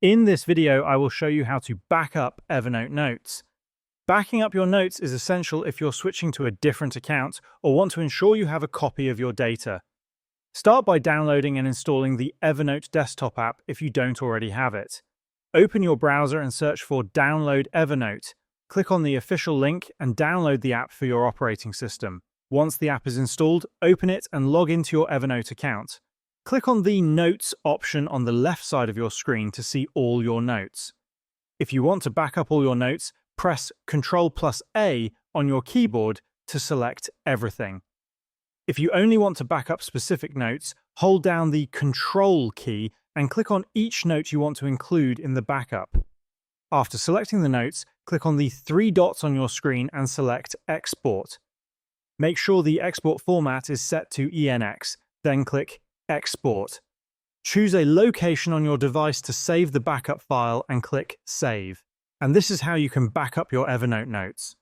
In this video, I will show you how to back up Evernote notes. Backing up your notes is essential if you're switching to a different account or want to ensure you have a copy of your data. Start by downloading and installing the Evernote desktop app if you don't already have it. Open your browser and search for Download Evernote. Click on the official link and download the app for your operating system. Once the app is installed, open it and log into your Evernote account. Click on the Notes option on the left side of your screen to see all your notes. If you want to back up all your notes, press Ctrl+A on your keyboard to select everything. If you only want to back up specific notes, hold down the Control key and click on each note you want to include in the backup. After selecting the notes, click on the three dots on your screen and select Export. Make sure the export format is set to ENX, then click Export. Choose a location on your device to save the backup file and click Save. And this is how you can back up your Evernote notes.